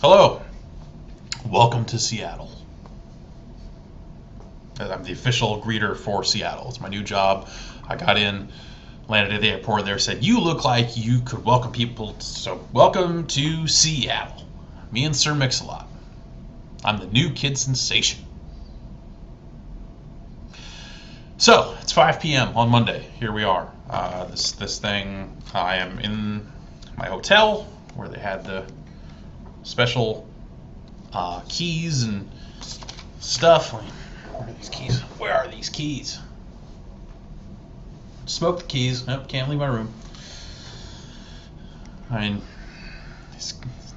Hello. Welcome to Seattle. I'm the official greeter for Seattle. It's my new job. I got in, landed at the airport there, said, you look like you could welcome people, so welcome to Seattle. Me and Sir Mix-a-Lot. I'm the new kid sensation. So, it's 5 p.m. on Monday. Here we are. This thing, I am in my hotel where they had the special keys and stuff. Where are these keys? Where are these keys? Smoke the keys. Nope, can't leave my room. I mean,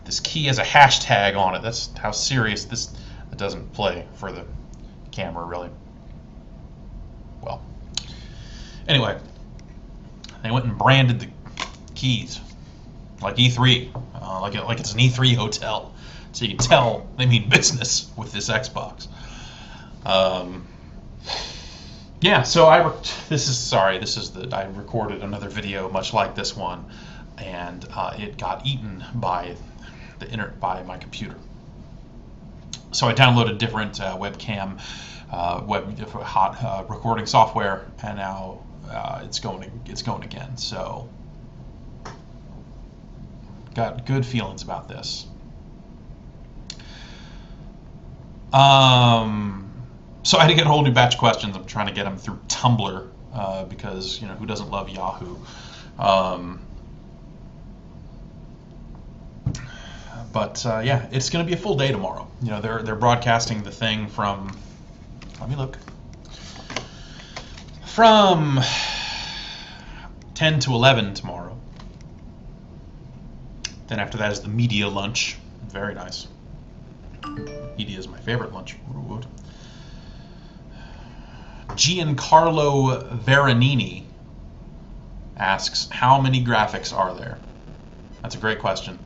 this key has a hashtag on it. That's how serious this. It doesn't play for the camera, really. Well, anyway, they went and branded the keys like E3, like it's an E3 hotel, so you can tell they mean business with this Xbox. Yeah, so I recorded another video much like this one, and it got eaten by by my computer. So I downloaded different webcam, hot recording software, and now it's going again. So got good feelings about this. So I had to get a whole new batch of questions. I'm trying to get them through Tumblr because who doesn't love Yahoo? But yeah, it's going to be a full day tomorrow. They're broadcasting the thing from. Let me look. From 10 to 11 tomorrow. Then after that is the media lunch. Very nice. Media is my favorite lunch. Giancarlo Veronini asks, how many graphics are there? That's a great question.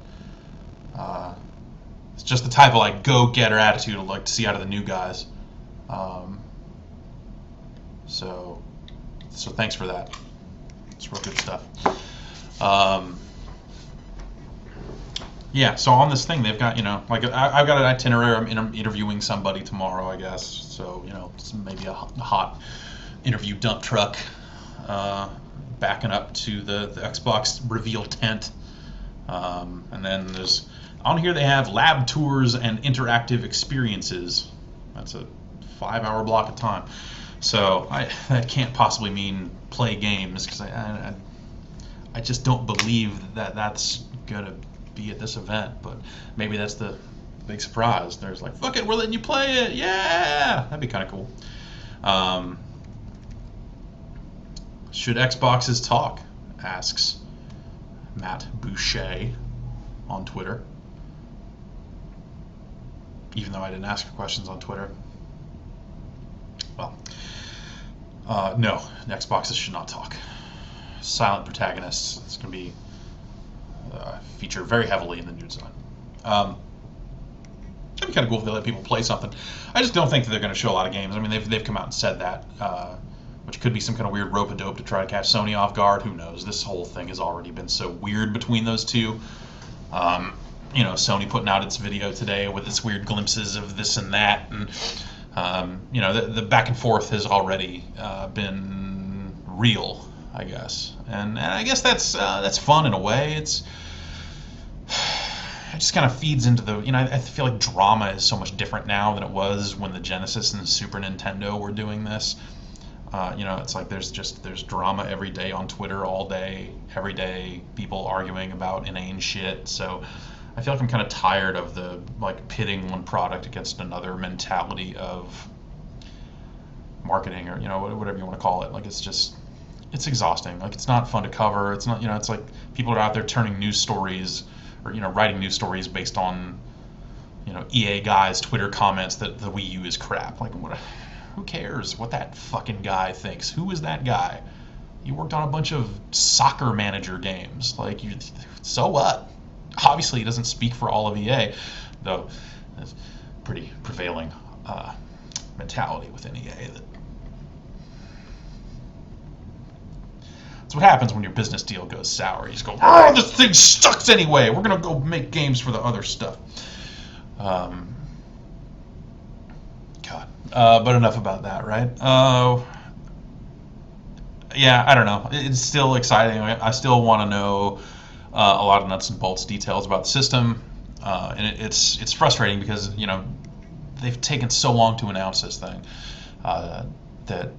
It's just the type of go-getter attitude I'd like to see out of the new guys. So thanks for that. It's real good stuff. Yeah, so on this thing they've got, I've got an itinerary. I'm interviewing somebody tomorrow, I guess. So, it's maybe a hot interview dump truck backing up to the Xbox reveal tent. And then on here they have lab tours and interactive experiences. That's a 5-hour block of time. So that can't possibly mean play games, because I just don't believe that that's going to be at this event. But maybe that's the big surprise. There's fuck it, we're letting you play it. Yeah, that'd be kind of cool. Should Xboxes talk? Asks Matt Boucher on Twitter. Even though I didn't ask for questions on Twitter. Well, no, Xboxes should not talk. Silent protagonists. It's going to be featured very heavily in the new design. It'd be kind of cool if they let people play something. I just don't think that they're going to show a lot of games. I mean, they've come out and said that, which could be some kind of weird rope-a-dope to try to catch Sony off guard. Who knows? This whole thing has already been so weird between those two. Sony putting out its video today with its weird glimpses of this and that, and the back and forth has already been real, I guess, and I guess that's fun in a way. It just kind of feeds into the, I feel like drama is so much different now than it was when the Genesis and the Super Nintendo were doing this. It's like there's drama every day on Twitter, all day, every day, people arguing about inane shit. So I feel like I'm kind of tired of the pitting one product against another mentality of marketing, or whatever you want to call it. It's exhausting. It's not fun to cover. It's not, it's like people are out there turning news stories, or writing news stories based on EA guys' Twitter comments that the Wii U is crap. Who cares what that fucking guy thinks? Who is that guy? He worked on a bunch of soccer manager games. So what? Obviously, he doesn't speak for all of EA, though. That's pretty prevailing mentality within EA. That's what happens when your business deal goes sour. You just go, oh, this thing sucks anyway. We're going to go make games for the other stuff. God. But enough about that, right? Yeah, I don't know. It's still exciting. I still want to know a lot of nuts and bolts details about the system. And it's frustrating because, they've taken so long to announce this thing that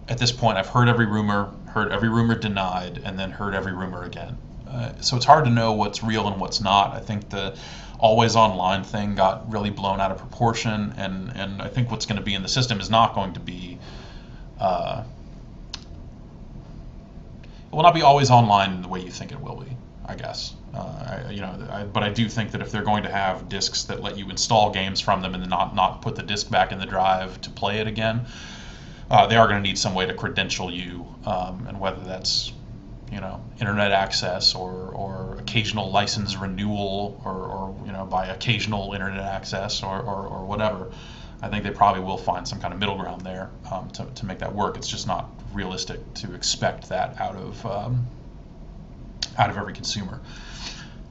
at this point I've heard every rumor denied, and then heard every rumor again. So it's hard to know what's real and what's not. I think the always online thing got really blown out of proportion, and I think what's going to be in the system is not going to be it will not be always online the way you think it will be, I guess. But I do think that if they're going to have discs that let you install games from them and then not put the disc back in the drive to play it again, they are going to need some way to credential you, and whether that's internet access or occasional license renewal or by occasional internet access or whatever. I think they probably will find some kind of middle ground there to make that work. It's just not realistic to expect that out of every consumer.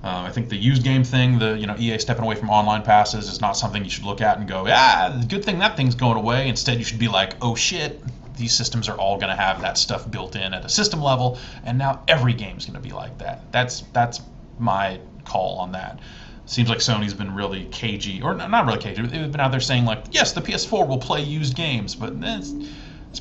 I think the used game thing, the EA stepping away from online passes, is not something you should look at and go, good thing that thing's going away. Instead, you should be like, oh shit, these systems are all going to have that stuff built in at a system level, and now every game's going to be like that. That's my call on that. Seems like Sony's been really cagey, or not really cagey. They've been out there saying like, yes, the PS4 will play used games, but there's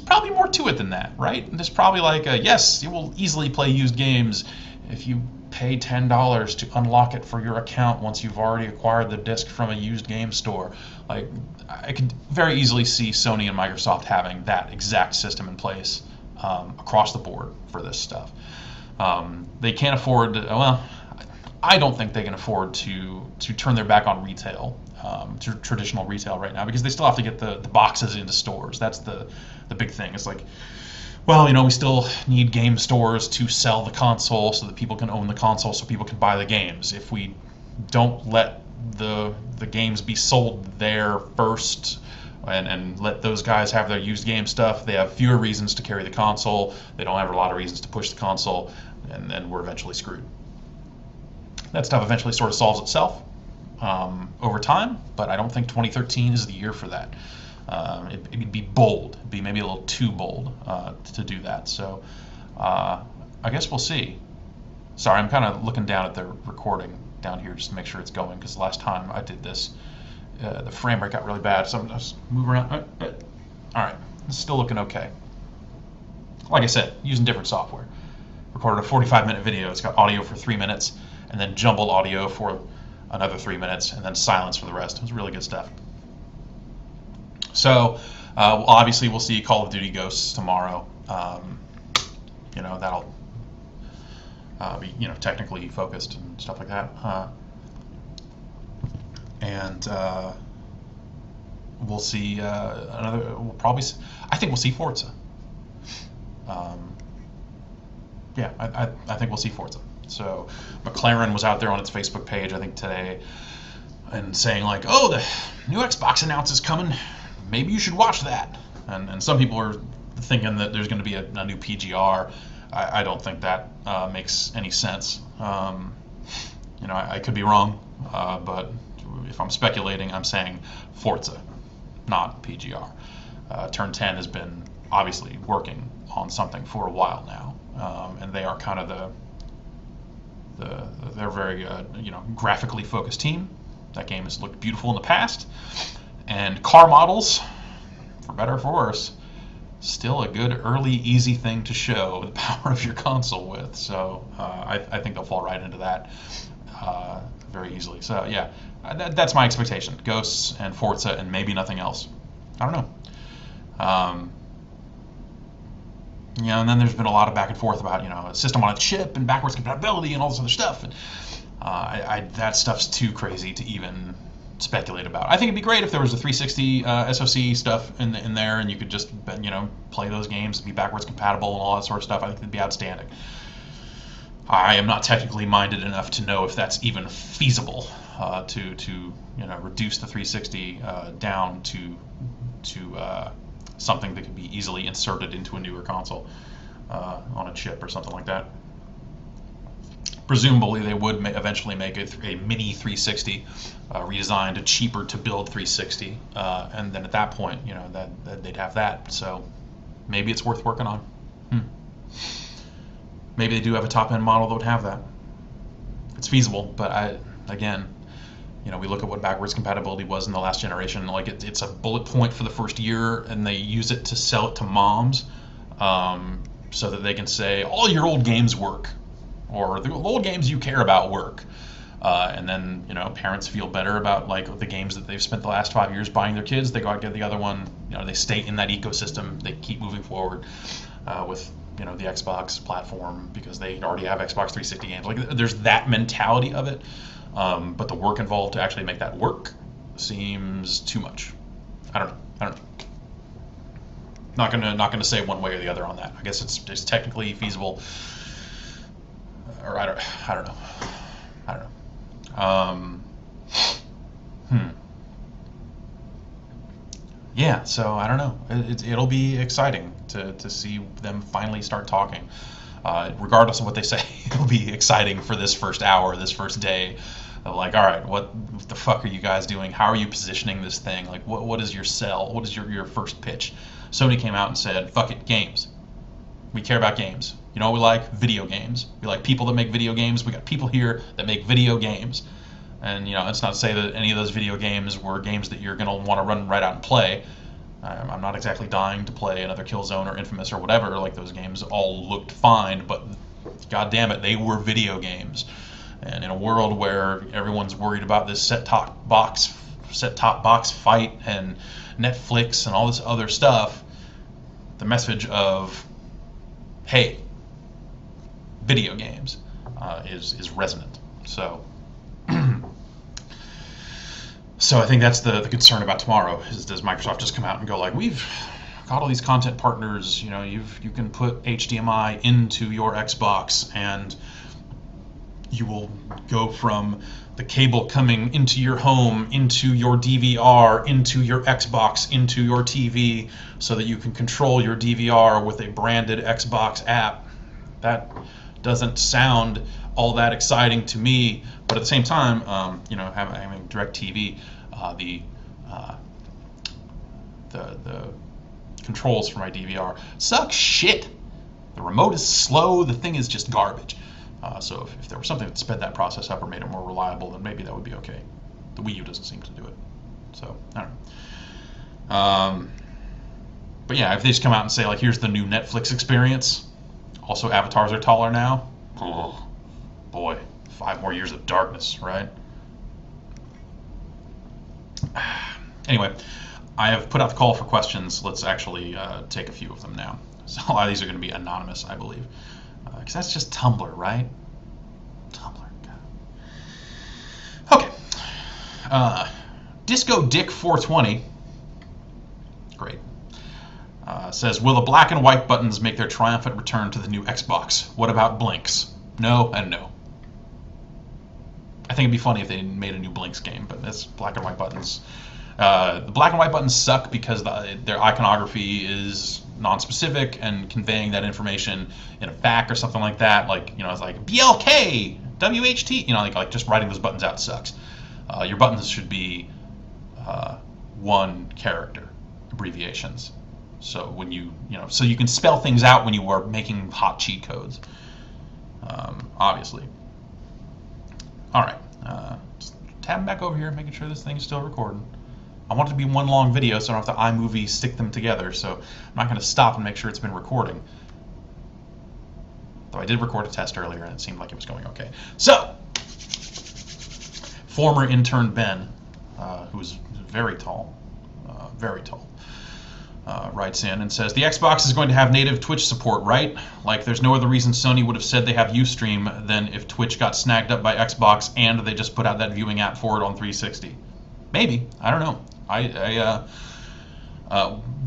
probably more to it than that, right? There's probably like, yes, it will easily play used games if you pay $10 to unlock it for your account once you've already acquired the disc from a used game store. Like, I could very easily see Sony and Microsoft having that exact system in place across the board for this stuff. They can't afford, I don't think they can afford to turn their back on retail, traditional retail right now, because they still have to get the boxes into stores. That's the big thing. It's like, we still need game stores to sell the console so that people can own the console so people can buy the games. If we don't let the games be sold there first and let those guys have their used game stuff, they have fewer reasons to carry the console. They don't have a lot of reasons to push the console, and we're eventually screwed. That stuff eventually sort of solves itself over time, but I don't think 2013 is the year for that. It'd be bold. It'd be maybe a little too bold to do that. So I guess we'll see. Sorry, I'm kind of looking down at the recording down here just to make sure it's going, because the last time I did this, the frame rate got really bad. So I'm just move around. All right, it's still looking okay. Like I said, using different software. Recorded a 45-minute video. It's got audio for 3 minutes, and then jumbled audio for another 3 minutes, and then silence for the rest. It was really good stuff. So, obviously, we'll see Call of Duty Ghosts tomorrow. That'll be, technically focused and stuff like that. And we'll see I think we'll see Forza. I think we'll see Forza. So McLaren was out there on its Facebook page, I think today, and saying like, oh, the new Xbox announces coming. Maybe you should watch that. And some people are thinking that there's going to be a new PGR. I don't think that makes any sense. I could be wrong, but if I'm speculating, I'm saying Forza, not PGR. Turn 10 has been obviously working on something for a while now, and they are kind of they're very graphically focused team. That game has looked beautiful in the past, and car models, for better or for worse, still a good early easy thing to show the power of your console with. So I think they'll fall right into that very easily. So yeah, that's my expectation. Ghosts and Forza and maybe nothing else. I don't know. And then there's been a lot of back and forth about a system on a chip and backwards compatibility and all this other stuff. And that stuff's too crazy to even speculate about. I think it'd be great if there was a 360 SoC stuff in there, and you could just play those games and be backwards compatible and all that sort of stuff. I think it'd be outstanding. I am not technically minded enough to know if that's even feasible to reduce the 360 down to something that could be easily inserted into a newer console. on a chip or something like that. Presumably, they would eventually make a mini 360 redesigned, cheaper to build 360, and then at that point, that they'd have that. So maybe it's worth working on. Maybe they do have a top-end model that would have that. It's feasible, but again, we look at what backwards compatibility was in the last generation. Like it's a bullet point for the first year, and they use it to sell it to moms, so that they can say all your old games work, or the old games you care about work, and then parents feel better about like the games that they've spent the last 5 years buying their kids. They go out and get the other one. They stay in that ecosystem. They keep moving forward with the Xbox platform because they already have Xbox 360 games. Like there's that mentality of it, but the work involved to actually make that work seems too much. I don't know. Not gonna say one way or the other on that. I guess it's technically feasible, or I don't know. Yeah, so I don't know. It'll be exciting to see them finally start talking. Regardless of what they say, it'll be exciting for this first hour, this first day. Like, all right, what the fuck are you guys doing? How are you positioning this thing? Like, what is your sell? What is your first pitch? Sony came out and said, fuck it, games. We care about games. You know what we like? Video games. We like people that make video games. We got people here that make video games. And it's not to say that any of those video games were games that you're going to want to run right out and play. I'm not exactly dying to play another Killzone or Infamous or whatever. Like, those games all looked fine, but god damn it, they were video games. And in a world where everyone's worried about this set-top box fight and Netflix and all this other stuff, the message of, hey, video games is resonant. So I think that's the concern about tomorrow, is does Microsoft just come out and go like, we've got all these content partners, you can put HDMI into your Xbox and you will go from the cable coming into your home, into your DVR, into your Xbox, into your TV, so that you can control your DVR with a branded Xbox app. That doesn't sound all that exciting to me, but at the same time, having DirecTV, the controls for my DVR suck shit. The remote is slow. The thing is just garbage. So if there was something that sped that process up or made it more reliable, then maybe that would be okay. The Wii U doesn't seem to do it. So I don't know. But yeah, if they just come out and say like, here's the new Netflix experience. Also, avatars are taller now. Oh, boy, 5 more years of darkness, right? Anyway, I have put out the call for questions. Let's actually take a few of them now. So a lot of these are going to be anonymous, I believe. Because that's just Tumblr, right? Tumblr. God. Okay. Disco Dick 420. Great. Says, will the black and white buttons make their triumphant return to the new Xbox? What about blinks? No and no. I think it'd be funny if they made a new Blinks game, but it's black and white buttons. The black and white buttons suck because their iconography is non-specific, and conveying that information in a FAQ or something like that, like, it's like BLK, WHT, like just writing those buttons out sucks. Your buttons should be one character abbreviations. So when so you can spell things out when you are making hot cheat codes, obviously. All right, just tabbing back over here, making sure this thing is still recording. I want it to be one long video so I don't have to iMovie stick them together, so I'm not going to stop and make sure it's been recording. Though I did record a test earlier and it seemed like it was going okay. So, former intern Ben, who's very tall, writes in and says, the Xbox is going to have native Twitch support, right? Like, there's no other reason Sony would have said they have Ustream than if Twitch got snagged up by Xbox and they just put out that viewing app for it on 360. Maybe. I don't know.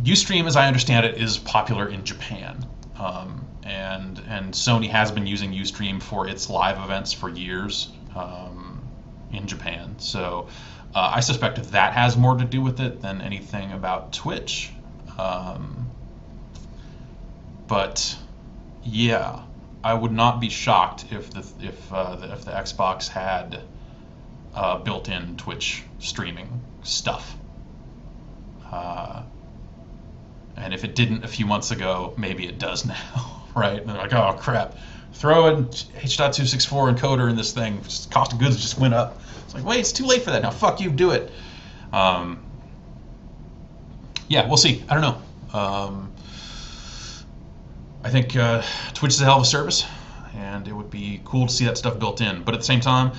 Ustream, as I understand it, is popular in Japan, and Sony has been using Ustream for its live events for years in Japan. So I suspect that has more to do with it than anything about Twitch. But Yeah, I would not be shocked if the Xbox had built-in Twitch streaming stuff. Uh, and if it didn't a few months ago, maybe it does now, right? And they're like, oh crap, throw in H.264 encoder in this thing. Cost of goods just went up. It's like, wait, it's too late for that now. Fuck you, do it. Um, yeah, we'll see. I don't know. I think Twitch is a hell of a service, and it would be cool to see that stuff built in. But at the same time,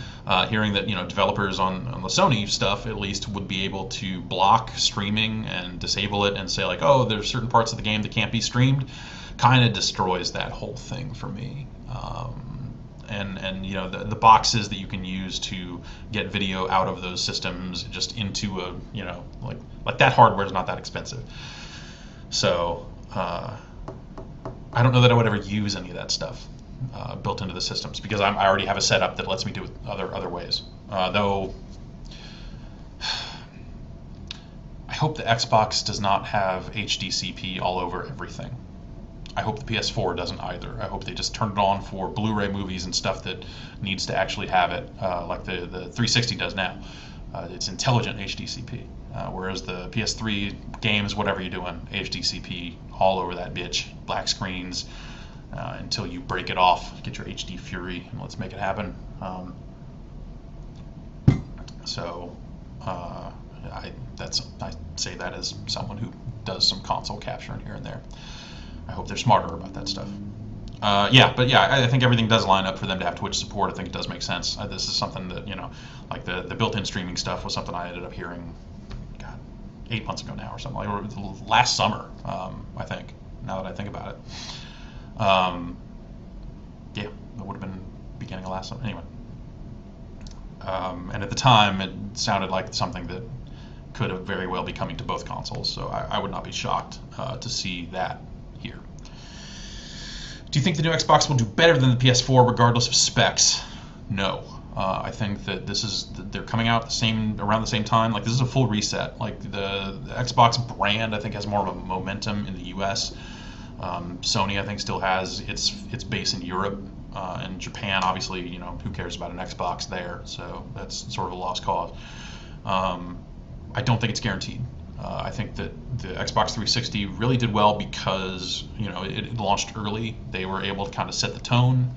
hearing that developers on the Sony stuff at least would be able to block streaming and disable it and say like, oh, there's certain parts of the game that can't be streamed, kind of destroys that whole thing for me. And the boxes that you can use to get video out of those systems just into a like that hardware is not that expensive. So I don't know that I would ever use any of that stuff built into the systems because I already have a setup that lets me do it other ways. Though I hope the Xbox does not have HDCP all over everything. I hope the PS4 doesn't either. I hope they just turn it on for Blu-ray movies and stuff that needs to actually have it, like the 360 does now. It's intelligent HDCP, whereas the PS3 games, whatever you're doing, HDCP all over that bitch, black screens, until you break it off, get your HD Fury, and let's make it happen. I say that as someone who does some console capturing here and there. I hope they're smarter about that stuff. I think everything does line up for them to have Twitch support. I think it does make sense. This is something that, like the built-in streaming stuff was something I ended up hearing, God, 8 months ago now or something, or last summer, I think, now that I think about it. That would have been beginning of last summer. Anyway. And at the time, it sounded like something that could have very well be coming to both consoles, so I would not be shocked to see that here. Do you think the new Xbox will do better than the PS4 regardless of specs? No. I think that they're coming out around the same time. Like, this is a full reset. Like, the Xbox brand, I think, has more of a momentum in the US. Sony, I think, still has its base in Europe. And Japan, obviously, who cares about an Xbox there? So that's sort of a lost cause. I don't think it's guaranteed. I think that the Xbox 360 really did well because it launched early. They were able to kind of set the tone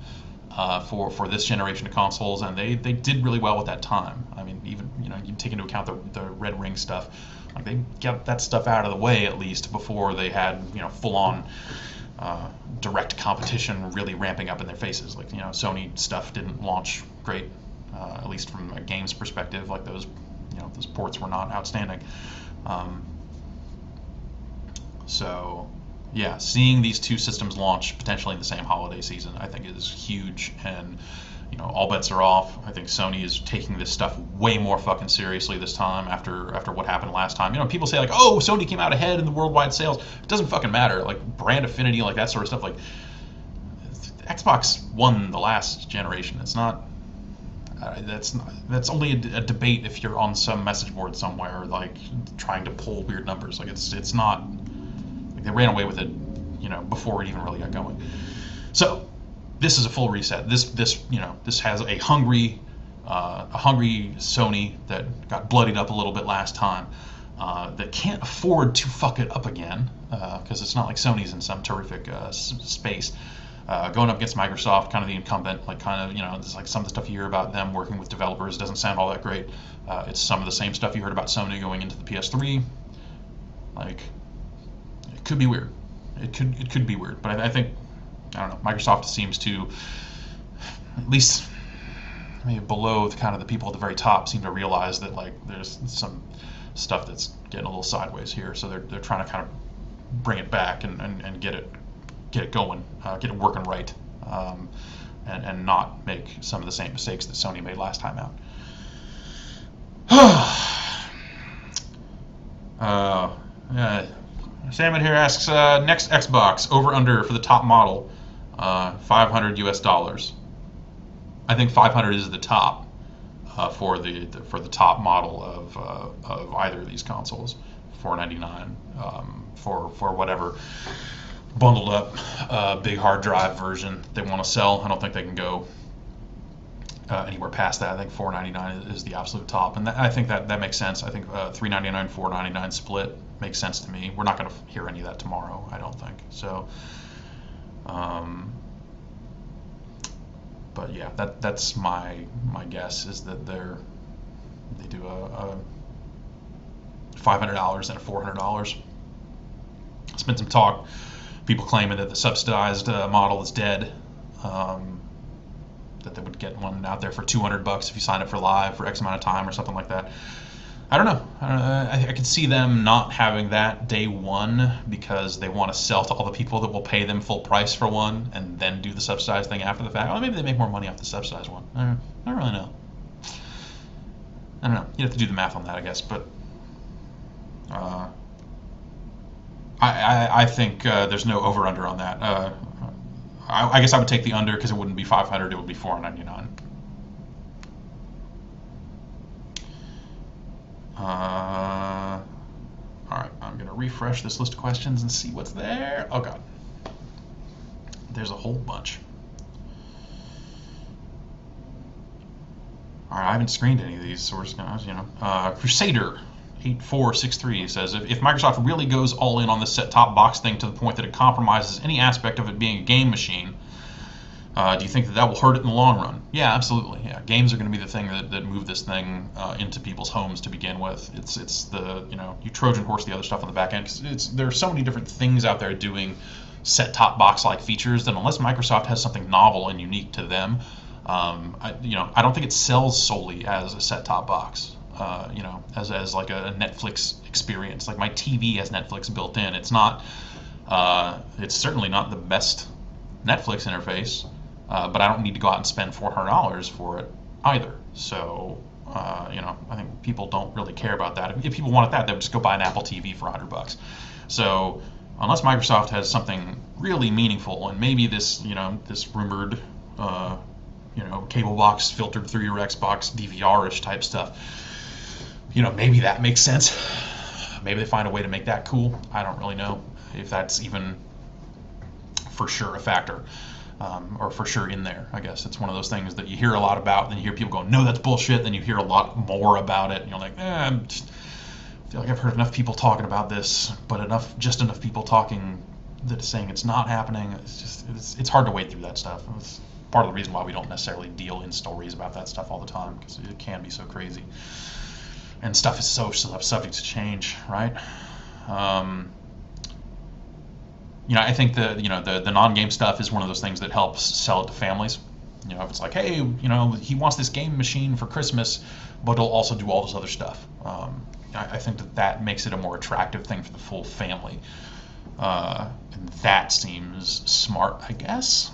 for this generation of consoles, and they did really well at that time. I mean, even you take into account the Red Ring stuff, like they got that stuff out of the way at least before they had full on direct competition really ramping up in their faces. Like Sony stuff didn't launch great, at least from a games perspective. Like those ports were not outstanding. Seeing these two systems launch potentially in the same holiday season, I think is huge, and all bets are off. I think Sony is taking this stuff way more fucking seriously this time after what happened last time. People say like, oh, Sony came out ahead in the worldwide sales. It doesn't fucking matter. Like brand affinity, like that sort of stuff. Like Xbox won the last generation. It's not. That's only a debate if you're on some message board somewhere, like trying to pull weird numbers. Like it's not. Like, they ran away with it, before it even really got going. So this is a full reset. This has a hungry Sony that got bloodied up a little bit last time, that can't afford to fuck it up again, because it's not like Sony's in some terrific space. Going up against Microsoft, kind of the incumbent, like it's like some of the stuff you hear about them working with developers doesn't sound all that great. It's some of the same stuff you heard about Sony going into the PS3. Like, it could be weird. It could be weird, but I think, I don't know, Microsoft seems to, at least maybe below the people at the very top, seem to realize that like there's some stuff that's getting a little sideways here, so they're trying to kind of bring it back and get it going, get it working right, and not make some of the same mistakes that Sony made last time out. Salmon here asks, next Xbox over under for the top model, $500 US. I think 500 is the top for the top model of either of these consoles. $499 for whatever bundled up big hard drive version they want to sell. I don't think they can go anywhere past that. I think $499 is the absolute top, and I think that makes sense. I think $399, $499 split makes sense to me. We're not going to hear any of that tomorrow, I don't think. So, but yeah, that's my guess is that they do a $500 and a $400. It's been some talk, people claiming that the subsidized model is dead. That they would get one out there for $200 if you sign up for live for X amount of time or something like that. I don't know. I could see them not having that day one because they want to sell to all the people that will pay them full price for one and then do the subsidized thing after the fact. Well, maybe they make more money off the subsidized one. I don't really know. I don't know. You have to do the math on that, I guess. But I think there's no over-under on that. I guess I would take the under because it wouldn't be 500, it would be 499. All right, I'm going to refresh this list of questions and see what's there. Oh, God. There's a whole bunch. All right, I haven't screened any of these, so we're just going to, Crusader 8463 says, if Microsoft really goes all in on this set-top box thing to the point that it compromises any aspect of it being a game machine, do you think that will hurt it in the long run? Yeah, absolutely. Yeah, games are going to be the thing that move this thing into people's homes to begin with. It's the, you Trojan horse the other stuff on the back end, because there are so many different things out there doing set-top box-like features that unless Microsoft has something novel and unique to them, I don't think it sells solely as a set-top box. As like a Netflix experience. Like my TV has Netflix built in. It's not. It's certainly not the best Netflix interface, but I don't need to go out and spend $400 for it either. So, I think people don't really care about that. If people wanted that, they would just go buy an Apple TV for $100. So, unless Microsoft has something really meaningful, and maybe this, this rumored, cable box filtered through your Xbox DVR-ish type stuff. Maybe that makes sense. Maybe they find a way to make that cool. I don't really know if that's even for sure a factor, or for sure in there. I guess it's one of those things that you hear a lot about, then you hear people go, no, that's bullshit, then you hear a lot more about it, and you're like, I feel like I've heard enough people talking about this, but just enough people talking that is saying it's not happening. It's hard to wade through that stuff. It's part of the reason why we don't necessarily deal in stories about that stuff all the time, because it can be so crazy. And stuff is so subject to change, right? I think the non-game stuff is one of those things that helps sell it to families. If it's like, hey, he wants this game machine for Christmas, but it'll also do all this other stuff. I think that makes it a more attractive thing for the full family. And that seems smart, I guess.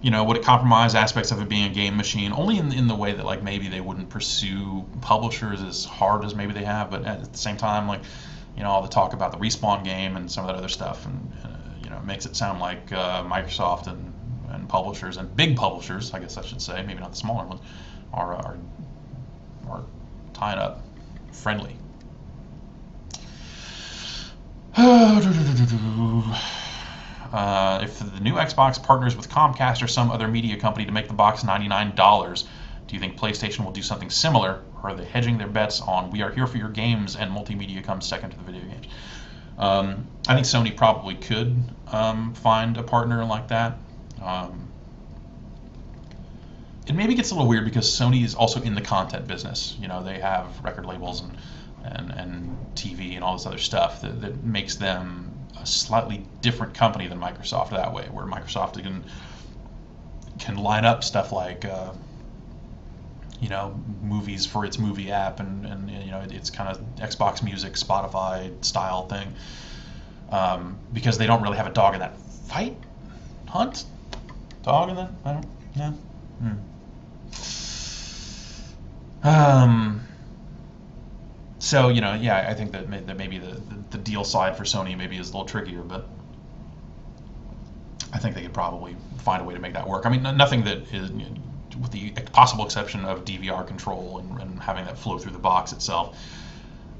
Would it compromise aspects of it being a game machine? Only in the way that like maybe they wouldn't pursue publishers as hard as maybe they have, but at the same time, like all the talk about the Respawn game and some of that other stuff, and it makes it sound like Microsoft and publishers and big publishers, I guess I should say, maybe not the smaller ones, are tying up friendly. If the new Xbox partners with Comcast or some other media company to make the box $99, do you think PlayStation will do something similar, or are they hedging their bets on we are here for your games and multimedia comes second to the video games? I think Sony probably could find a partner like that. It maybe gets a little weird because Sony is also in the content business. They have record labels and TV and all this other stuff that makes them a slightly different company than Microsoft that way, where Microsoft can line up stuff like movies for its movie app and it's kind of Xbox Music, Spotify style thing, because they don't really have a dog in that fight. Hunt? Dog in that? I don't know. So I think that maybe the deal side for Sony maybe is a little trickier, but I think they could probably find a way to make that work. I mean, nothing that is, with the possible exception of DVR control and having that flow through the box itself.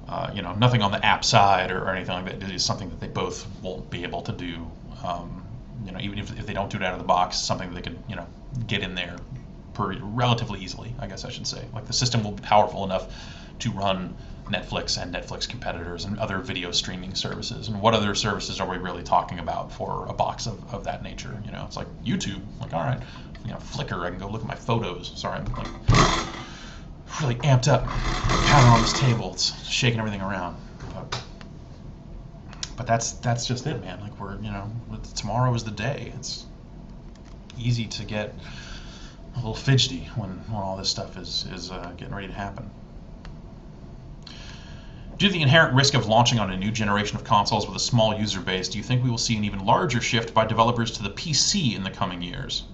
Nothing on the app side or anything like that. It is something that they both won't be able to do. Even if they don't do it out of the box, something that they can, get in there relatively easily, I guess I should say. Like the system will be powerful enough to run Netflix and Netflix competitors and other video streaming services. And what other services are we really talking about for a box of that nature? It's like YouTube. Like, all right, Flickr, I can go look at my photos. Sorry, I'm like really amped up, pounding on this table. It's shaking everything around. But that's just it, man. Like tomorrow is the day. It's easy to get a little fidgety when all this stuff is getting ready to happen. Due to the inherent risk of launching on a new generation of consoles with a small user base, do you think we will see an even larger shift by developers to the PC in the coming years?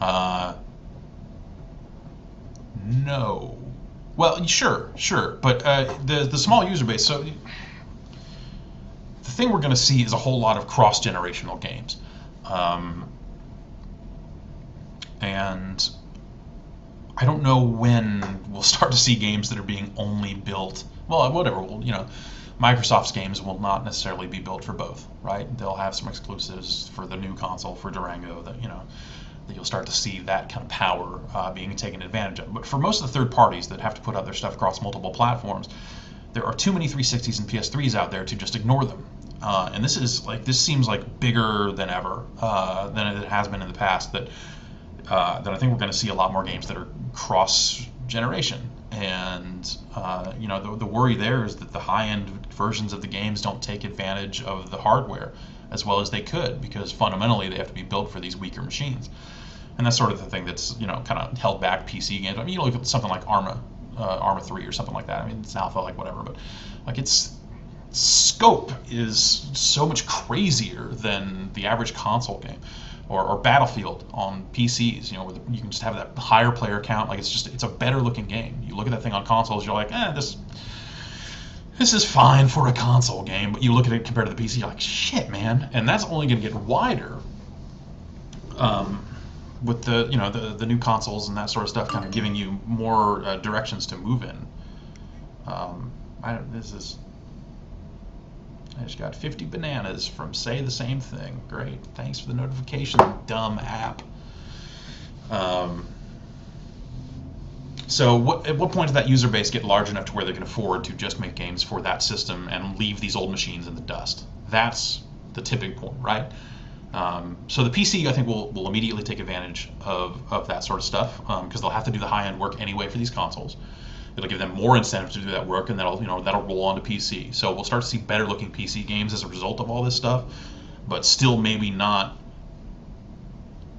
No. Well, sure, but the small user base. So the thing we're going to see is a whole lot of cross-generational games, and I don't know when we'll start to see games that are being only built. Well, whatever. Microsoft's games will not necessarily be built for both, right? They'll have some exclusives for the new console for Durango that you'll start to see that kind of power being taken advantage of. But for most of the third parties that have to put out their stuff across multiple platforms, there are too many 360s and PS3s out there to just ignore them. And this seems like bigger than ever than it has been in the past. That I think we're going to see a lot more games that are cross-generation. And the worry there is that the high-end versions of the games don't take advantage of the hardware as well as they could, because fundamentally they have to be built for these weaker machines. And that's sort of the thing that's kind of held back PC games. I mean, you look at something like Arma 3 or something like that. I mean, it's alpha, like whatever, but like its scope is so much crazier than the average console game. Or Battlefield on PCs, where you can just have that higher player count. Like it's a better looking game. You look at that thing on consoles, you're like, this is fine for a console game. But you look at it compared to the PC, you're like, shit, man. And that's only going to get wider with the new consoles and that sort of stuff, kind of giving you more directions to move in. I just got 50 bananas from Say the Same Thing. Great. Thanks for the notification, dumb app. So at what point does that user base get large enough to where they can afford to just make games for that system and leave these old machines in the dust? That's the tipping point, right? So the PC, I think, will immediately take advantage of that sort of stuff, because they'll have to do the high-end work anyway for these consoles. It'll give them more incentive to do that work, and that'll roll onto PC. So we'll start to see better looking PC games as a result of all this stuff, but still maybe not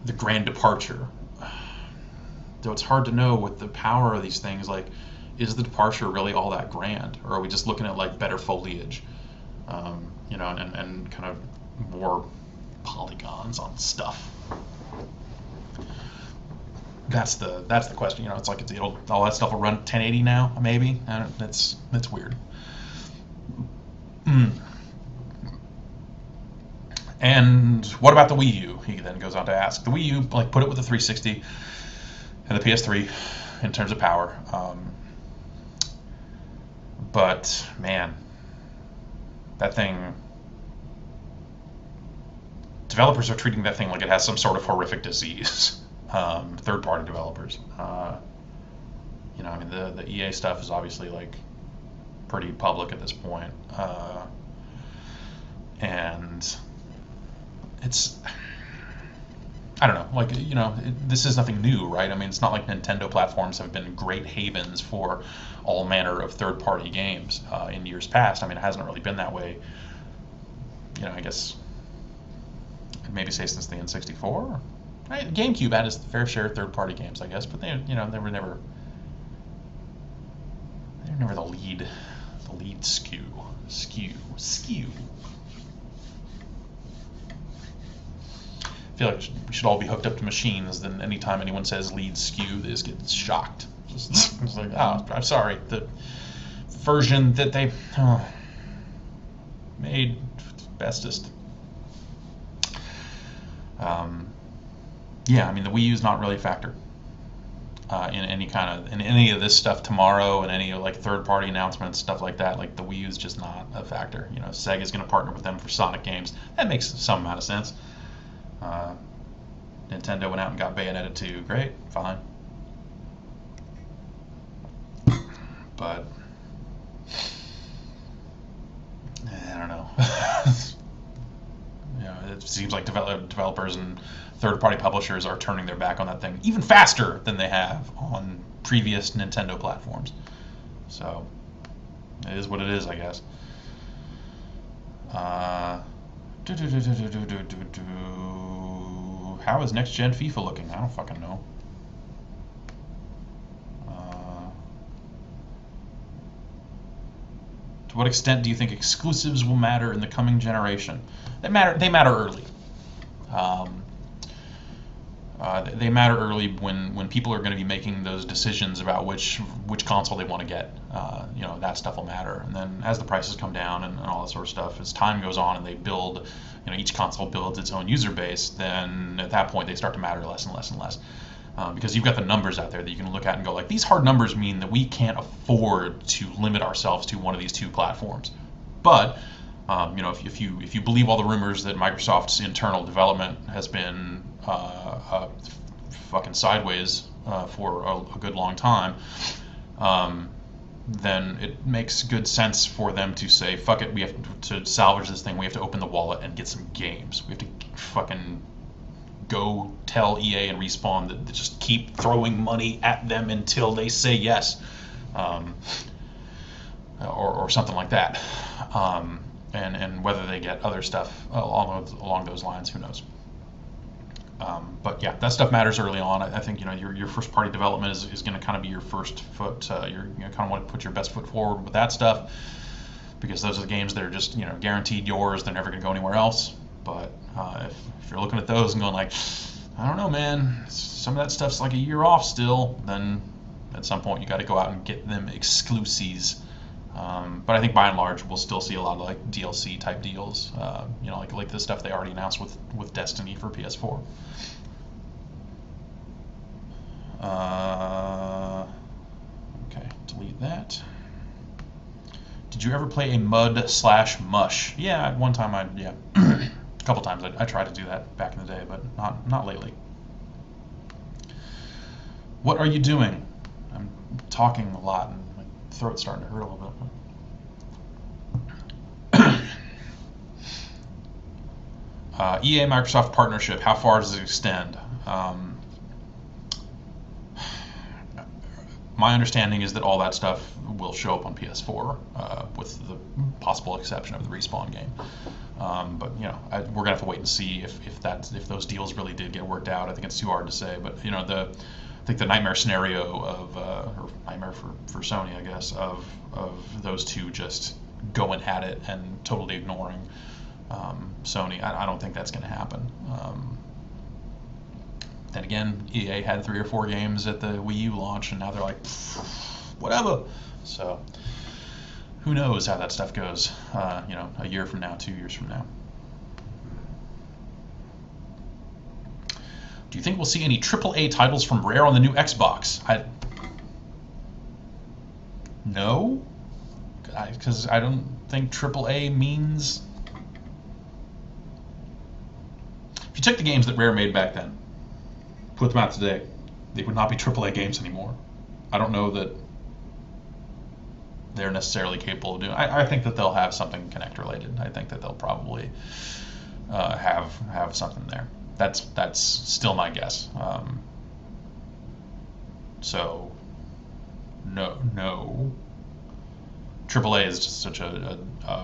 the grand departure. Though it's hard to know with the power of these things, like, is the departure really all that grand, or are we just looking at like better foliage, and kind of more polygons on stuff? That's the question. It's like all that stuff will run 1080 now, maybe. That's weird. And what about the Wii U? He then goes on to ask. The Wii U, like, put it with the 360 and the PS3 in terms of power. But man, that thing. Developers are treating that thing like it has some sort of horrific disease. Third-party developers. The EA stuff is obviously like pretty public at this point, and it's, I don't know, like, this is nothing new, right? I mean, it's not like Nintendo platforms have been great havens for all manner of third-party games in years past. I mean, it hasn't really been that way. I guess I'd maybe say since the N64. Right? GameCube had its fair share of third-party games, I guess, but they were never the lead skew. I feel like we should all be hooked up to machines. Then anytime anyone says lead skew, they just get shocked. It's like, oh, I'm sorry, the version that they made bestest. Yeah, I mean, the Wii U is not really a factor. in any of this stuff tomorrow, and any like third-party announcements, stuff like that. Like the Wii U is just not a factor. You know, Sega's going to partner with them for Sonic games. That makes some amount of sense. Nintendo went out and got Bayonetta 2. Great, fine. But I don't know. You know, it seems like developers and third-party publishers are turning their back on that thing even faster than they have on previous Nintendo platforms. So it is what it is, I guess. How is next-gen FIFA looking? I don't fucking know. To what extent do you think exclusives will matter in the coming generation? They matter. They matter early. They matter early when people are going to be making those decisions about which console they want to get. You know, that stuff will matter. And then as the prices come down and all that sort of stuff, as time goes on and they build, you know, each console builds its own user base, then at that point they start to matter less and less and less. Because you've got the numbers out there that you can look at and go like, these hard numbers mean that we can't afford to limit ourselves to one of these two platforms. But you know, if you believe all the rumors that Microsoft's internal development has been fucking sideways for a good long time, then it makes good sense for them to say, fuck it, we have to salvage this thing. We have to open the wallet and get some games. We have to fucking go tell EA and Respawn that just keep throwing money at them until they say yes, or something like that. And whether they get other stuff along those lines, who knows? But yeah, that stuff matters early on. I think, you know, your first party development is going to kind of be your first foot. You kind of want to put your best foot forward with that stuff, because those are the games that are just, you know, guaranteed yours. They're never going to go anywhere else. But if you're looking at those and going like, I don't know, man, some of that stuff's like a year off still, then at some point you got to go out and get them exclusives. But I think by and large we'll still see a lot of like DLC type deals, you know, like the stuff they already announced with Destiny for PS4. Okay, delete that. Did you ever play a mud/mush? Yeah, one time a couple times I tried to do that back in the day, but not lately. What are you doing? I'm talking a lot and my throat's starting to hurt a little bit. EA Microsoft partnership, how far does it extend? My understanding is that all that stuff will show up on PS4, with the possible exception of the Respawn game. But you know, we're gonna have to wait and see if those deals really did get worked out. I think it's too hard to say. But you know, I think the nightmare scenario of, or nightmare for Sony, I guess, of those two just going at it and totally ignoring Sony. I don't think that's going to happen. Then again, EA had 3 or 4 games at the Wii U launch, and now they're like, whatever. So who knows how that stuff goes? You know, a year from now, 2 years from now. Do you think we'll see any AAA titles from Rare on the new Xbox? No, because I don't think AAA means. If you took the games that Rare made back then, put them out today, they would not be AAA games anymore. I don't know that they're necessarily capable of doing. I think that they'll have something Kinect related. I think that they'll probably have something there. That's still my guess. So no. AAA is just such a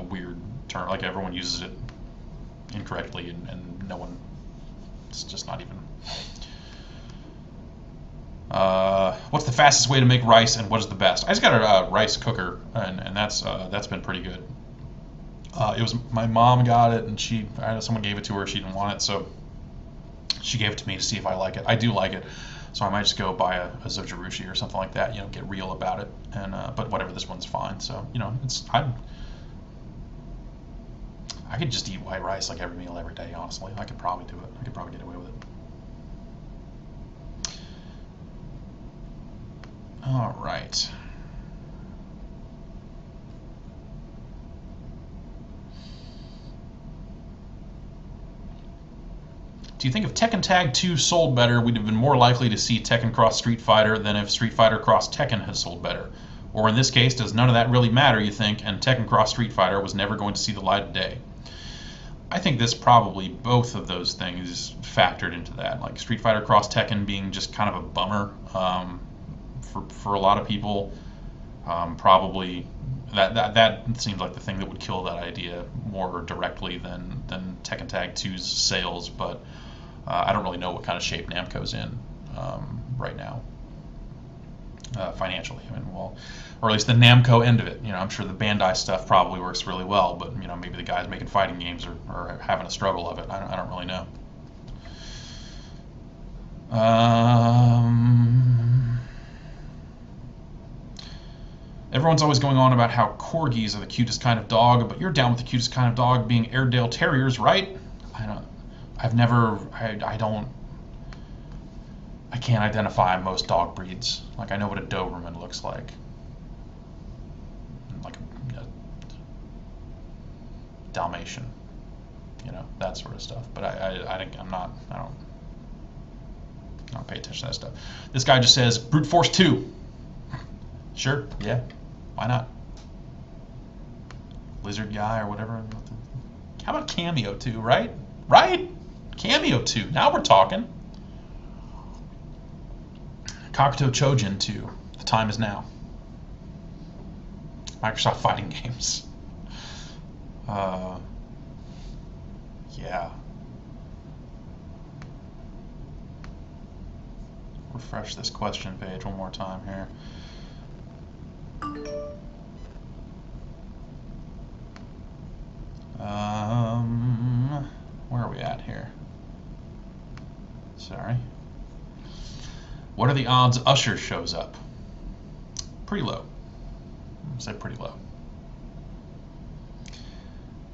weird term. Like everyone uses it incorrectly, and no one. It's just not even. What's the fastest way to make rice, and what is the best? I just got a rice cooker, and that's been pretty good. It was my mom got it, and someone gave it to her. She didn't want it, so she gave it to me to see if I like it. I do like it, so I might just go buy a Zojirushi or something like that. You know, get real about it. And but whatever, this one's fine. So you know, I could just eat white rice like every meal every day. Honestly, I could probably do it. I could probably get away with it. All right. Do you think if Tekken Tag 2 sold better, we'd have been more likely to see Tekken Cross Street Fighter than if Street Fighter Cross Tekken had sold better? Or in this case, does none of that really matter, you think, and Tekken Cross Street Fighter was never going to see the light of day? I think this probably, both of those things factored into that. Like Street Fighter Cross Tekken being just kind of a bummer for a lot of people. Probably that seems like the thing that would kill that idea more directly than Tekken Tag 2's sales, but I don't really know what kind of shape Namco's in right now, financially. I mean, well, or at least the Namco end of it. I'm sure the Bandai stuff probably works really well, but maybe the guys making fighting games are having a struggle of it. I don't really know. Everyone's always going on about how corgis are the cutest kind of dog, but you're down with the cutest kind of dog being Airedale Terriers, right? I can't identify most dog breeds. Like, I know what a Doberman looks like. Like a Dalmatian. That sort of stuff. But I don't pay attention to that stuff. This guy just says, Brute Force 2. Sure, yeah. Why not? Lizard guy or whatever. How about Cameo 2, right? Right? Cameo 2. Now we're talking. Kakuto Chojin 2. The time is now. Microsoft fighting games. Yeah. Refresh this question page one more time here. Where are we at here? Sorry. What are the odds Usher shows up? Pretty low. I'd say pretty low.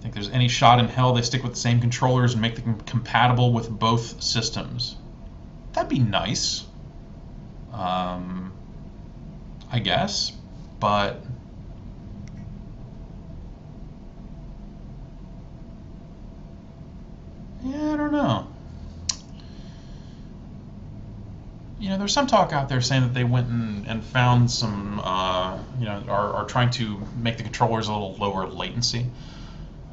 Think there's any shot in hell they stick with the same controllers and make them compatible with both systems? That'd be nice. I guess, but yeah, I don't know. There's some talk out there saying that they went and found some, are trying to make the controllers a little lower latency,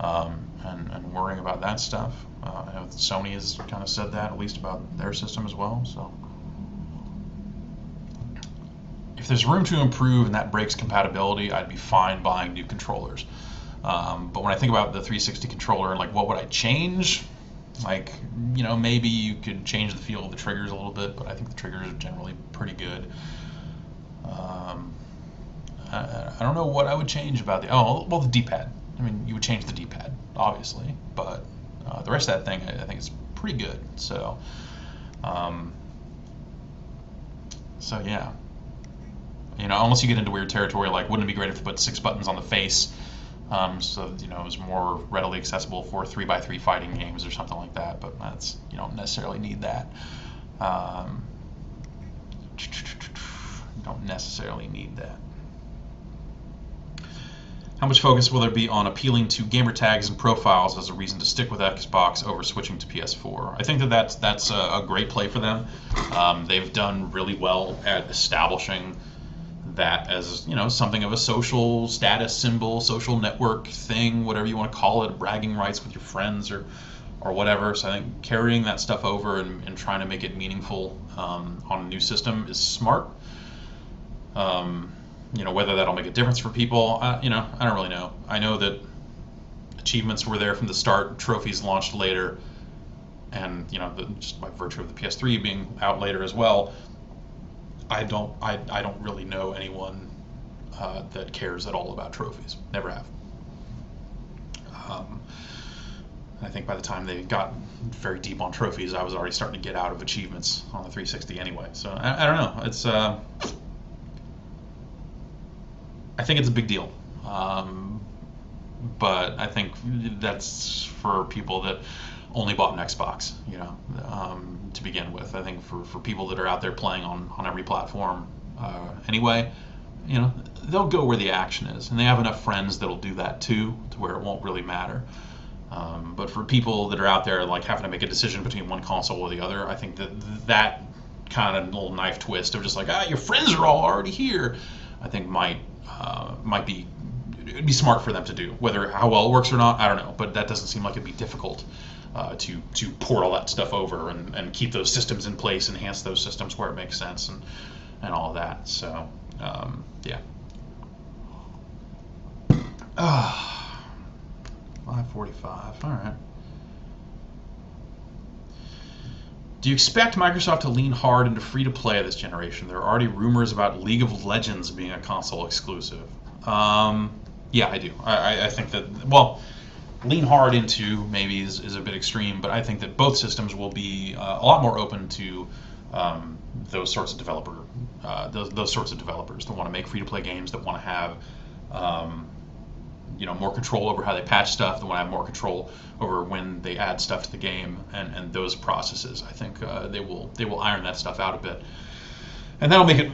and worrying about that stuff. I know Sony has kind of said that, at least about their system as well. So, if there's room to improve and that breaks compatibility, I'd be fine buying new controllers. But when I think about the 360 controller and like what would I change, like maybe you could change the feel of the triggers a little bit, but I think the triggers are generally pretty good. I don't know what I would change about the D-pad. I mean, you would change the D-pad obviously, but the rest of that thing I think is pretty good. So yeah. Unless you get into weird territory, like wouldn't it be great if they put 6 buttons on the face, so it was more readily accessible for 3x3 fighting games or something like that. But that's you don't necessarily need that. You don't necessarily need that. How much focus will there be on appealing to gamer tags and profiles as a reason to stick with Xbox over switching to PS4? I think that's a great play for them. They've done really well at establishing that as something of a social status symbol, social network thing, whatever you want to call it, bragging rights with your friends or whatever. So I think carrying that stuff over and trying to make it meaningful on a new system is smart. Whether that'll make a difference for people, I don't really know. I know that achievements were there from the start, trophies launched later, and just by virtue of the PS3 being out later as well, I don't really know anyone that cares at all about trophies. Never have. I think by the time they got very deep on trophies, I was already starting to get out of achievements on the 360 anyway. So I don't know. It's I think it's a big deal, but I think that's for people that only bought an Xbox, to begin with. I think for people that are out there playing on every platform, anyway, they'll go where the action is, and they have enough friends that'll do that too, to where it won't really matter. But for people that are out there like having to make a decision between one console or the other, I think that kind of little knife twist of just like, your friends are all already here, I think might be, it'd be smart for them to do. Whether how well it works or not, I don't know, but that doesn't seem like it'd be difficult to port all that stuff over and keep those systems in place, enhance those systems where it makes sense, and all of that. So yeah. 5:45. All right. Do you expect Microsoft to lean hard into free-to-play this generation? There are already rumors about League of Legends being a console exclusive. Yeah, I do. I think that, well, lean hard into maybe is a bit extreme, but I think that both systems will be a lot more open to those sorts of those sorts of developers that want to make free-to-play games, that want to have more control over how they patch stuff, that want to have more control over when they add stuff to the game, and those processes. I think they will iron that stuff out a bit, and that'll make it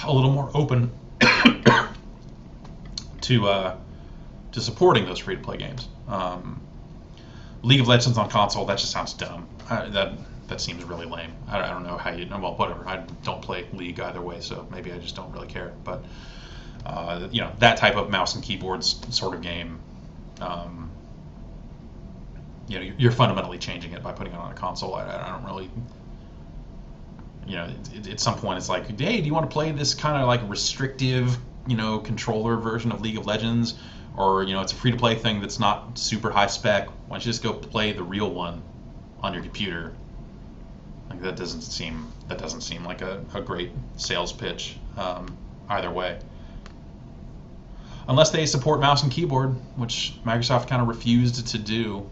a little more open to supporting those free-to-play games. League of Legends on console, that just sounds dumb. That seems really lame. I don't know how you. Well, whatever. I don't play League either way, so maybe I just don't really care. But that type of mouse and keyboards sort of game, you're fundamentally changing it by putting it on a console. I don't really. At some point it's like, hey, do you want to play this kind of like restrictive, controller version of League of Legends, or it's a free-to-play thing that's not super high spec? Why don't you just go play the real one on your computer? Like that doesn't seem like a great sales pitch either way. Unless they support mouse and keyboard, which Microsoft kind of refused to do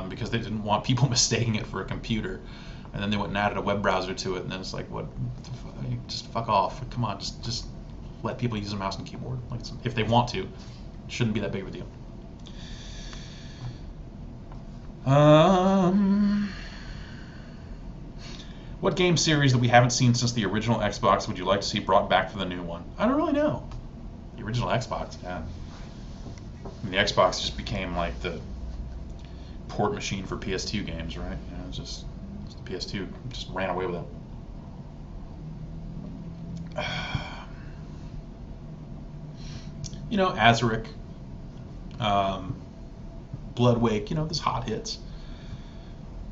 because they didn't want people mistaking it for a computer. And then they went and added a web browser to it, and then it's like, what? Just fuck off! Come on, just let people use a mouse and keyboard. Like, if they want to, it shouldn't be that big of a deal. What game series that we haven't seen since the original Xbox would you like to see brought back for the new one? I don't really know. The original Xbox, yeah. I mean, the Xbox just became like the port machine for PS2 games, right? It's just the PS2 just ran away with it. Azuric, Bloodwake, those hot hits.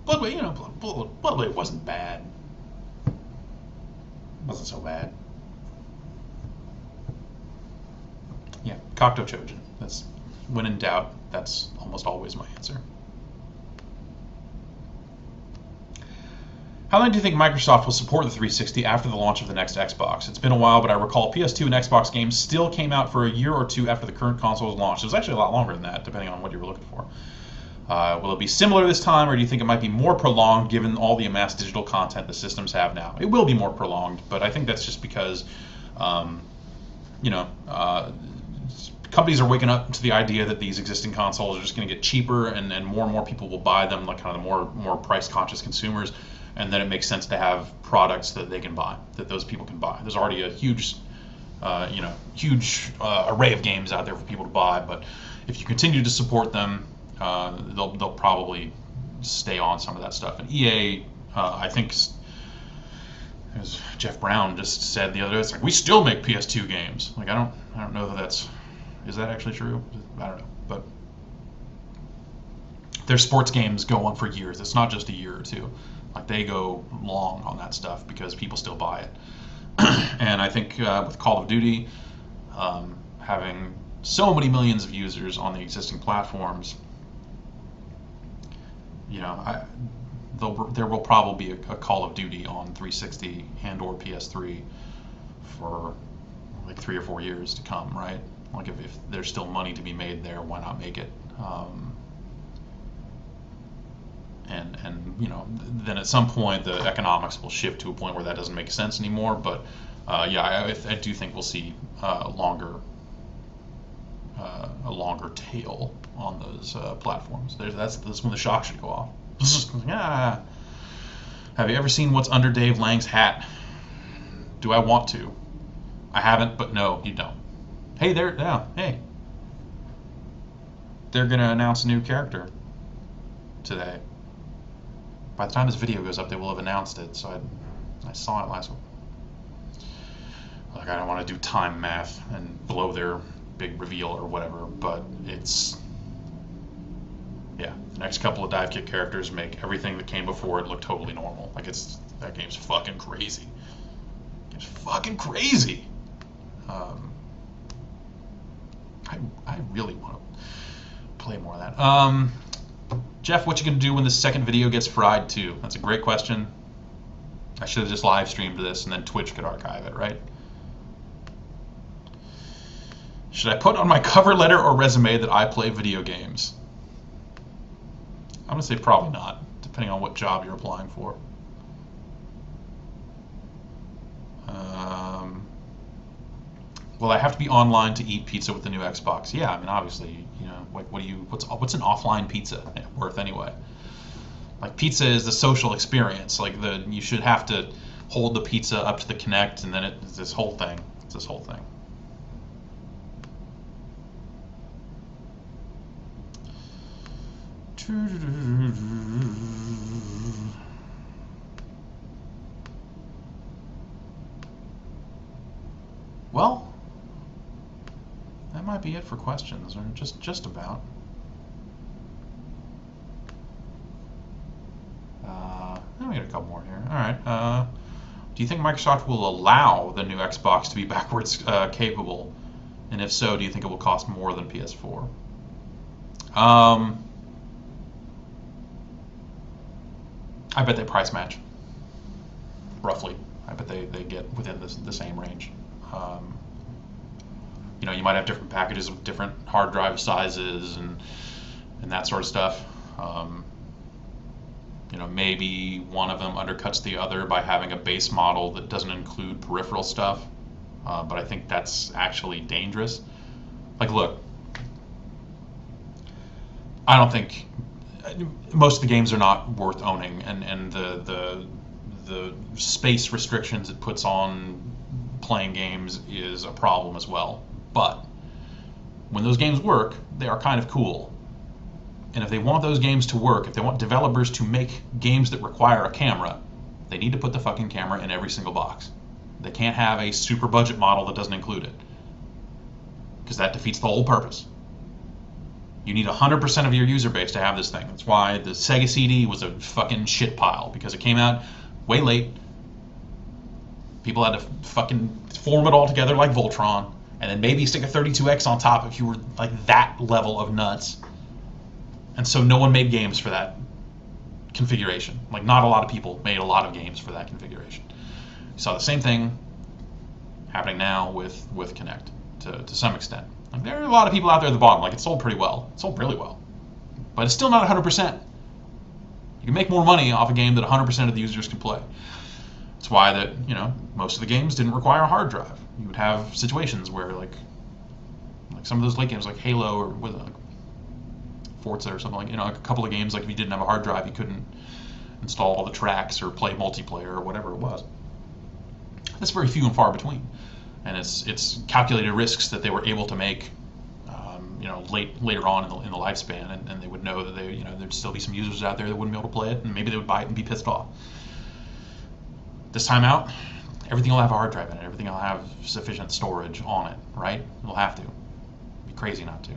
Bloodwake, Bloodwake wasn't bad. It wasn't so bad. Yeah, Cocteau Chojin. That's, when in doubt, that's almost always my answer. How long do you think Microsoft will support the 360 after the launch of the next Xbox? It's been a while, but I recall PS2 and Xbox games still came out for a year or two after the current console was launched. It was actually a lot longer than that, depending on what you were looking for. Will it be similar this time, or do you think it might be more prolonged given all the amassed digital content the systems have now? It will be more prolonged, but I think that's just because, companies are waking up to the idea that these existing consoles are just going to get cheaper, and more people will buy them, like kind of the more price-conscious consumers. And then it makes sense to have products that they can buy, that those people can buy. There's already a huge array of games out there for people to buy. But if you continue to support them, they'll probably stay on some of that stuff. And EA, I think, as Jeff Brown just said the other day, it's like, we still make PS2 games. Like, I don't know that is that actually true? I don't know, but their sports games go on for years. It's not just a year or two. Like, they go long on that stuff because people still buy it. And I think with Call of Duty having so many millions of users on the existing platforms, there will probably be a Call of Duty on 360 and or PS3 for like 3 or 4 years to come, right? Like, if there's still money to be made there, why not make it? Then at some point the economics will shift to a point where that doesn't make sense anymore. But I do think we'll see a longer tail on those platforms. That's when the shock should go off. Have you ever seen what's under Dave Lang's hat? Do I want to? I haven't, but no, you don't. Hey, hey, they're gonna announce a new character today. By the time this video goes up, they will have announced it. So I saw it last week. Like, I don't want to do time math and blow their big reveal or whatever, but it's, yeah, the next couple of dive kick characters make everything that came before it look totally normal. Like, that game's fucking crazy. It's fucking crazy. I really want to play more of that. Jeff, what you gonna do when the second video gets fried too? That's a great question. I should have just live streamed this and then Twitch could archive it, right? Should I put on my cover letter or resume that I play video games? I'm gonna say probably not, depending on what job you're applying for. Will I have to be online to eat pizza with the new Xbox? Yeah, I mean, obviously, you know, like, what's an offline pizza worth anyway? Like, pizza is the social experience. Like, you should have to hold the pizza up to the Kinect, and then it's this whole thing. It's this whole thing. Well, that might be it for questions, or just about. We got a couple more here. All right. Do you think Microsoft will allow the new Xbox to be backwards capable? And if so, do you think it will cost more than PS4? I bet they price match, roughly. I bet they get within the same range. You know, you might have different packages with different hard drive sizes and that sort of stuff. You know, maybe one of them undercuts the other by having a base model that doesn't include peripheral stuff. But I think that's actually dangerous. Like, look, I don't think most of the games are not worth owning, and the space restrictions it puts on playing games is a problem as well. But when those games work, they are kind of cool. And if they want those games to work, if they want developers to make games that require a camera, they need to put the fucking camera in every single box. They can't have a super budget model that doesn't include it, because that defeats the whole purpose. You need 100% of your user base to have this thing. That's why the Sega CD was a fucking shit pile, because it came out way late. People had to fucking form it all together like Voltron, and then maybe stick a 32X on top if you were like that level of nuts. And so no one made games for that configuration. Like, not a lot of people made a lot of games for that configuration. You saw the same thing happening now with Kinect to some extent. Like, there are a lot of people out there at the bottom. Like, it sold pretty well. It sold really well. But it's still not 100%. You can make more money off a game that 100% of the users can play. That's why that, you know, most of the games didn't require a hard drive. You would have situations where, like some of those late games, like Halo or with Forza or something, like, you know, like a couple of games, like if you didn't have a hard drive, you couldn't install all the tracks or play multiplayer or whatever it was. That's very few and far between, and it's calculated risks that they were able to make, you know, later on in the lifespan, and they would know that there'd still be some users out there that wouldn't be able to play it, and maybe they would buy it and be pissed off. This time out, everything will have a hard drive in it. Everything will have sufficient storage on it, right? It'll have to. It'd be crazy not to.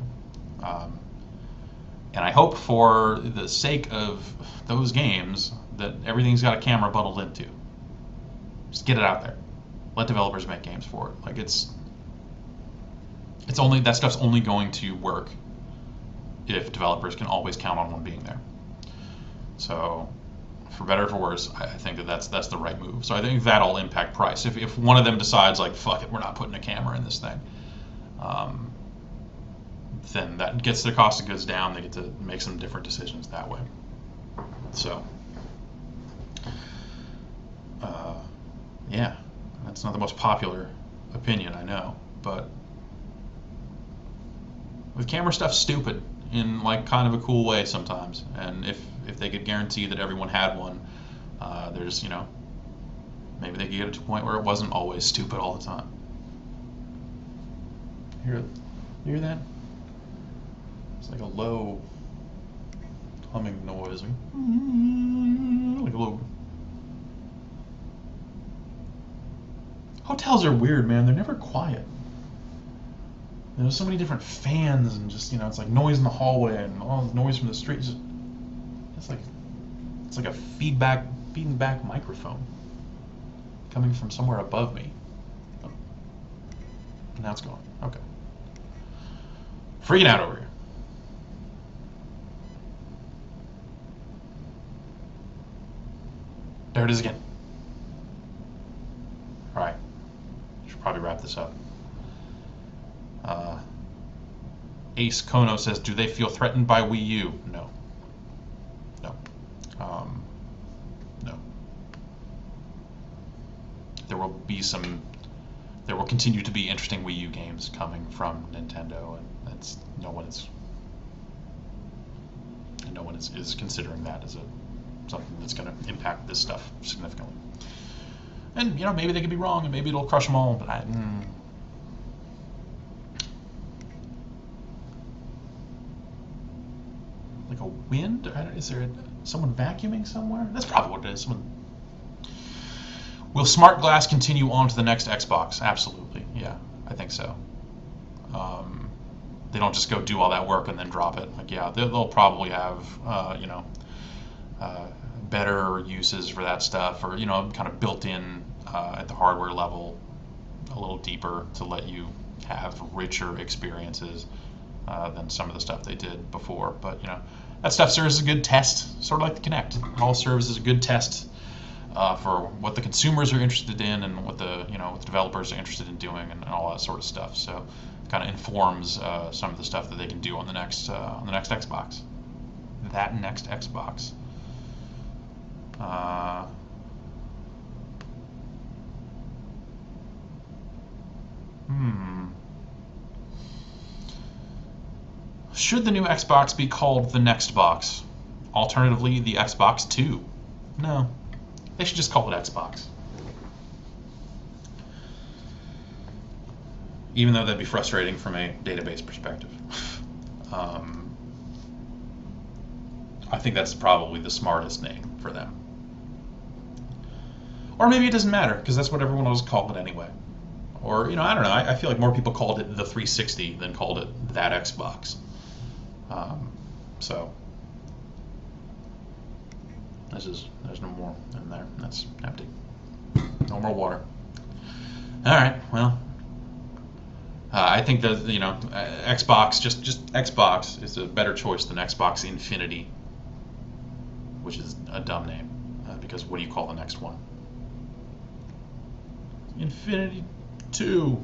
And I hope, for the sake of those games, that everything's got a camera bundled into. Just get it out there. Let developers make games for it. Like, it's only, that stuff's only going to work if developers can always count on one being there. So, for better or for worse, I think that's the right move. So I think that'll impact price. If one of them decides, like, fuck it, we're not putting a camera in this thing, then that gets their cost of goods down. They get to make some different decisions that way. So, yeah, that's not the most popular opinion, I know, but with camera stuff, stupid in, like, kind of a cool way sometimes. And if they could guarantee that everyone had one, there's, you know, maybe they could get it to a point where it wasn't always stupid all the time. Hear that? It's like a low humming noise, like a little. Hotels are weird, man. They're never quiet. There's so many different fans and just it's like noise in the hallway and all the noise from the street. It's like a feeding back microphone coming from somewhere above me. Oh. Now it's gone. Okay. Freaking out over here. There it is again. All right. Should probably wrap this up. Ace Kono says, do they feel threatened by Wii U? No. No. No. There will continue to be interesting Wii U games coming from Nintendo, and no one is considering that as something that's going to impact this stuff significantly. And maybe they could be wrong, and maybe it'll crush them all, but like a wind? Is there someone vacuuming somewhere? That's probably what it is. Will Smart Glass continue on to the next Xbox? Absolutely. Yeah, I think so. They don't just go do all that work and then drop it. Like, yeah, they'll probably have, better uses for that stuff, or kind of built in at the hardware level, a little deeper to let you have richer experiences than some of the stuff they did before. But that stuff serves as a good test, sort of like the Kinect. It all serves as a good test for what the consumers are interested in and what the what the developers are interested in doing and all that sort of stuff. So it kind of informs some of the stuff that they can do on the next Xbox. That next Xbox. Should the new Xbox be called the Next Box? Alternatively, the Xbox 2? No. They should just call it Xbox. Even though that'd be frustrating from a database perspective. I think that's probably the smartest name for them. Or maybe it doesn't matter, because that's what everyone else called it anyway. Or, I don't know, I feel like more people called it the 360 than called it that Xbox. So, there's no more in there. That's empty. No more water. Alright, well, I think that, Xbox, just Xbox is a better choice than Xbox Infinity, which is a dumb name, because what do you call the next one? Infinity 2.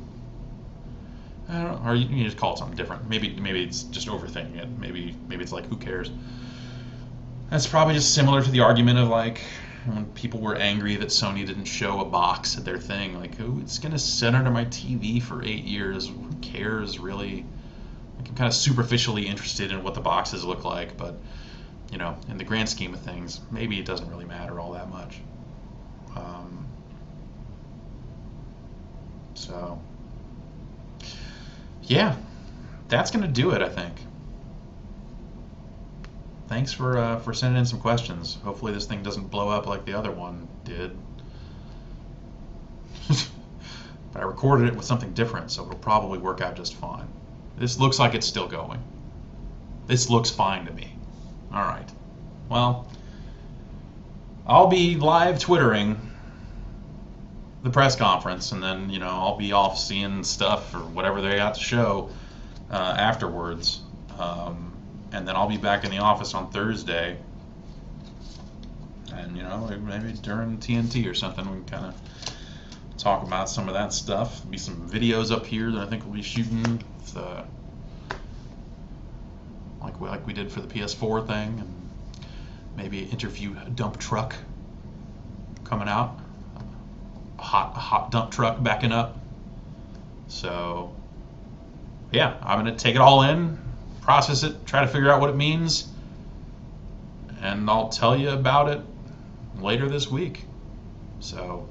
I don't know, or you can just call it something different. Maybe it's just overthinking it. Maybe it's like, who cares? That's probably just similar to the argument of like when people were angry that Sony didn't show a box at their thing. Like, oh, it's gonna sit under my TV for 8 years. Who cares, really? Like, I'm kind of superficially interested in what the boxes look like, but in the grand scheme of things, maybe it doesn't really matter all that much. So, yeah, that's going to do it, I think. Thanks for sending in some questions. Hopefully this thing doesn't blow up like the other one did. But I recorded it with something different, so it'll probably work out just fine. This looks like it's still going. This looks fine to me. All right. Well, I'll be live Twittering the press conference, and then I'll be off seeing stuff or whatever they got to show afterwards, and then I'll be back in the office on Thursday, and maybe during TNT or something we can kind of talk about some of that stuff. There'll be some videos up here that I think we'll be shooting, like we did for the PS4 thing, and maybe interview a dump truck coming out. A hot dump truck backing up. So, yeah, I'm going to take it all in, process it, try to figure out what it means, and I'll tell you about it later this week. So,